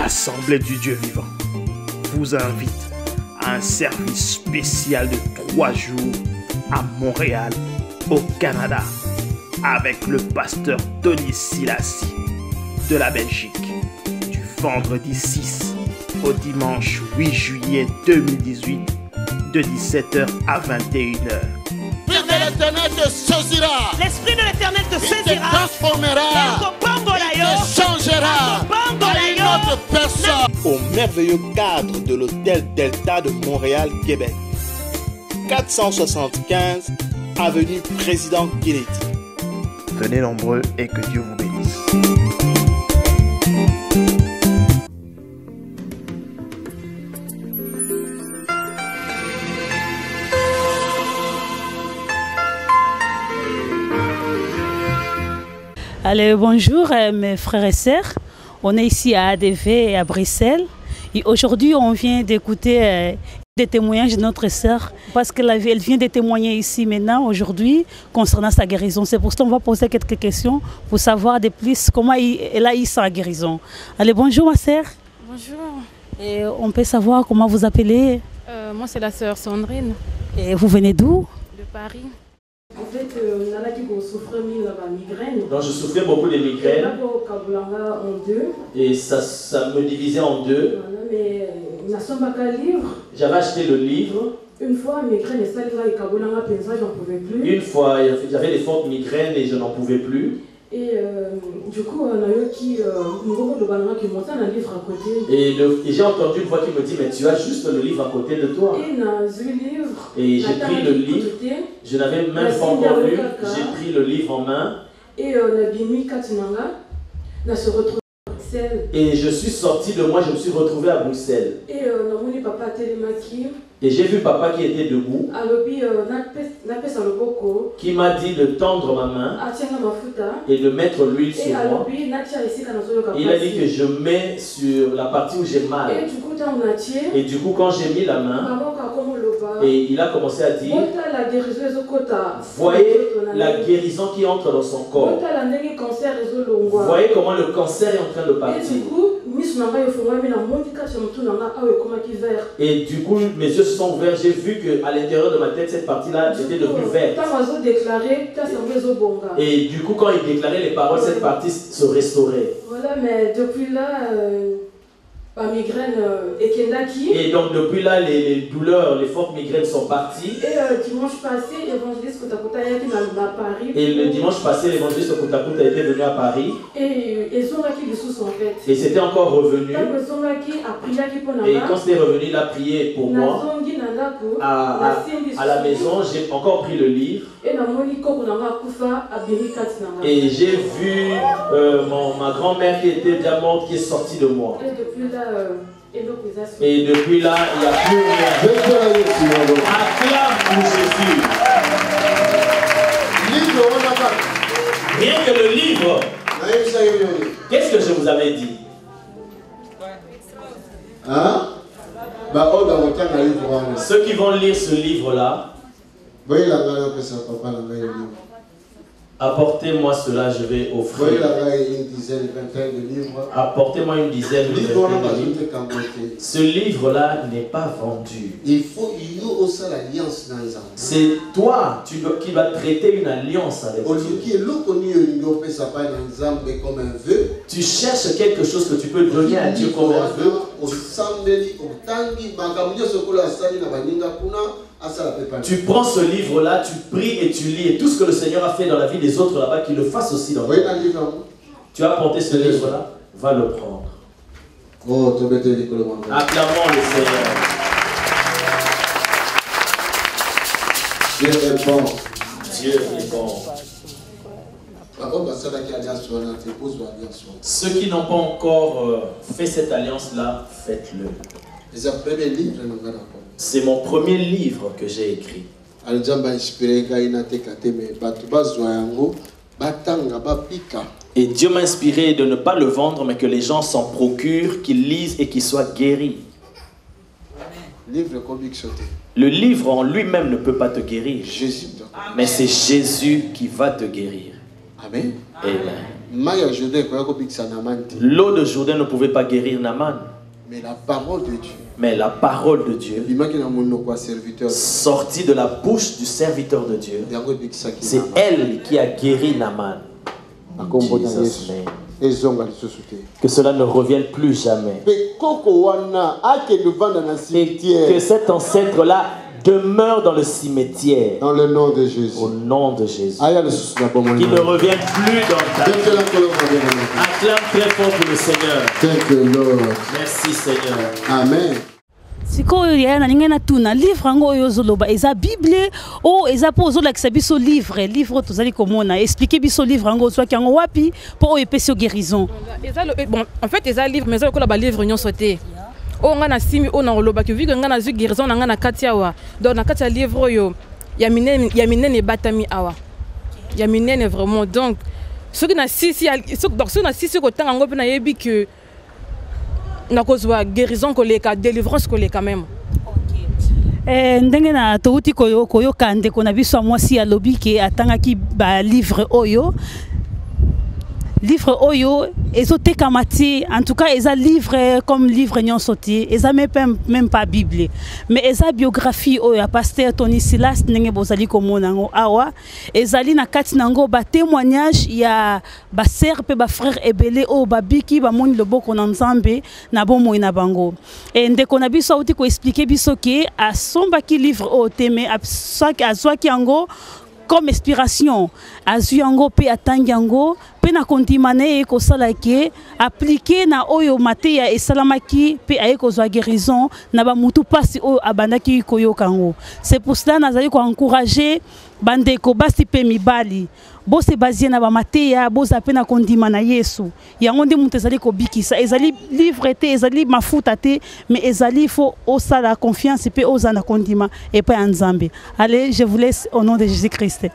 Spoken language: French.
l'Assemblée du Dieu vivant vous invite à un service spécial de 3 jours à Montréal, au Canada, avec le pasteur Tony Silassi de la Belgique, du vendredi 6 au dimanche 8 juillet 2018, de 17h à 21h. L'Esprit de l'Éternel te saisira. L'Esprit de l'Éternel te Il te saisira. transformera. Il te changera à une autre personne. Au merveilleux cadre de l'hôtel Delta de Montréal, Québec. 475 avenue Président Kennedy. Venez nombreux et que Dieu vous bénisse. Allez, bonjour mes frères et sœurs. On est ici à ADV et à Bruxelles. Et aujourd'hui, on vient d'écouter des témoignages de notre sœur parce qu'elle vient de témoigner ici maintenant, aujourd'hui, concernant sa guérison. C'est pour ça qu'on va poser quelques questions pour savoir de plus comment elle a eu sa guérison. Allez, bonjour ma sœur. Bonjour. Et on peut savoir comment vous appelez? Moi, c'est la sœur Sandrine. Et vous venez d'où? De Paris. En fait, on a qui souffrait de migraine. Donc je souffrais beaucoup de migraines et ça me divisait en deux. J'avais acheté le livre. Une fois, j'en pouvais plus. Une fois, j'avais des fortes migraines et je n'en pouvais plus. Et du coup, on a eu qui montait un livre à côté. Et j'ai entendu une voix qui me dit, mais tu as juste le livre à côté de toi. Et j'ai pris le livre. Je n'avais même pas encore lu. J'ai pris le livre en main. Et on a mis Katinanga. On se retrouvé à Bruxelles. Et je suis sorti de moi, je me suis retrouvé à Bruxelles. Et on a vu papa télémaki. Et j'ai vu papa qui était debout, qui m'a dit de tendre ma main et de mettre l'huile sur moi. Il a dit que je mets sur la partie où j'ai mal. Et du coup, quand j'ai mis la main, et il a commencé à dire, voyez la guérison qui entre dans son corps. Voyez comment le cancer est en train de partir. Et du coup, mes yeux se sont ouverts. J'ai vu qu'à l'intérieur de ma tête, cette partie-là était devenue verte. Et du coup, quand il déclarait les paroles, cette partie se restaurait. Voilà, mais depuis là, ma migraine et donc depuis là, les douleurs, les fortes migraines sont parties. Et dimanche passé, l'évangéliste Kotakuta est venu à Paris. Et le dimanche passé, l'évangéliste Kotakuta était venu à Paris. Et c'était encore revenu. Et quand c'était revenu, il a prié pour moi. À la maison, j'ai encore pris le livre. Et j'ai vu ma grand-mère qui était déjà morte, qui est sortie de moi. Et depuis là, il n'y a plus rien. Acclame pour Jésus. Rien que le livre. Qu'est-ce que je vous avais dit? Hein? Ceux qui vont lire ce livre-là, apportez-moi cela, je vais offrir. Une dizaine, vingtaine de livres. Apportez-moi une dizaine de livres. Ce livre-là n'est pas vendu. Il faut aussi l'alliance dans les enfants. C'est toi qui vas traiter une alliance avec Dieu. Tu cherches quelque chose que tu peux donner à Dieu comme un vœu. Tu prends ce livre-là, tu pries et tu lis. Et tout ce que le Seigneur a fait dans la vie des autres là-bas, qu'il le fasse aussi dans ta vie. Tu as apporté ce livre-là, va le prendre. Acclamons le Seigneur. Dieu est bon. Dieu est bon. Ceux qui n'ont pas encore fait cette alliance-là, faites-le. C'est mon premier livre que j'ai écrit. Et Dieu m'a inspiré de ne pas le vendre, mais que les gens s'en procurent, qu'ils lisent et qu'ils soient guéris. Le livre en lui-même ne peut pas te guérir. Mais c'est Jésus qui va te guérir. Amen. Amen. L'eau de Jourdain ne pouvait pas guérir Naaman. Mais la parole de Dieu. Mais la parole de Dieu, sortie de la bouche du serviteur de Dieu, c'est elle qui a guéri Naaman. Que cela ne revienne plus jamais. Et que cet ancêtre-là demeure dans le cimetière. Dans le nom de Jésus. Au nom de Jésus. Qui ne revienne plus dans ta vie. Acclame très fort pour le Seigneur. Thank you, Lord. Merci Seigneur. Amen. sikoyo ya na ninga na tuna livre ngo yo zoloba eza bible o eza po zolakisa biso livre tozali komona expliquer biso livre ngo soit kango wapi po epesi guérison bon en fait eza livre mais eza ko la ba livre nyon sauté o nga na simi o na loba ki vika nga na zu guérison na nga na katia wa donc na katia livre yo ya minene batami awa ya minene vraiment donc ce qui na sisi donc ce na sisi ko tanga ngo pe na yebi que na kozwa guérison koleka délivrance koleka même. Ndenge na touti koyo kande kona biso mwasi ya lobi ke atangaki ba livre oyo ezoteka mati en tout cas eza livre comme livre nyonso te eza même pas bible mais eza biographie oyo ya pasteur Tony Silas ndenge bozali komona ngo awa ezali na kati nango ba témoignage ya ba sœur pe ba frère ebele o babiki ba moni loboko na Nzambe na bomoi na bango et ndeko na biso uti ko expliquer biso ke asombaki livre o te mais azwaki yango comme inspiration azuyango pe atangiango pe na kontimane ko salake appliquer na oyo mateya esalamaki pe ayeko zwa guérison na ba mutu pasi oyo abandaki koyokango. C'est pour cela nazali ko encourager bandeko basi pe mibali bose basé na ba mateya boza pe na kondima na Yesu yango ndi mutu ezali ko bikisa ezali livre te ezali mafuta te mais ezali faut osala confiance pe oza na kondima et pas en Nzambe. Allez, je vous laisse au nom de Jésus-Christ.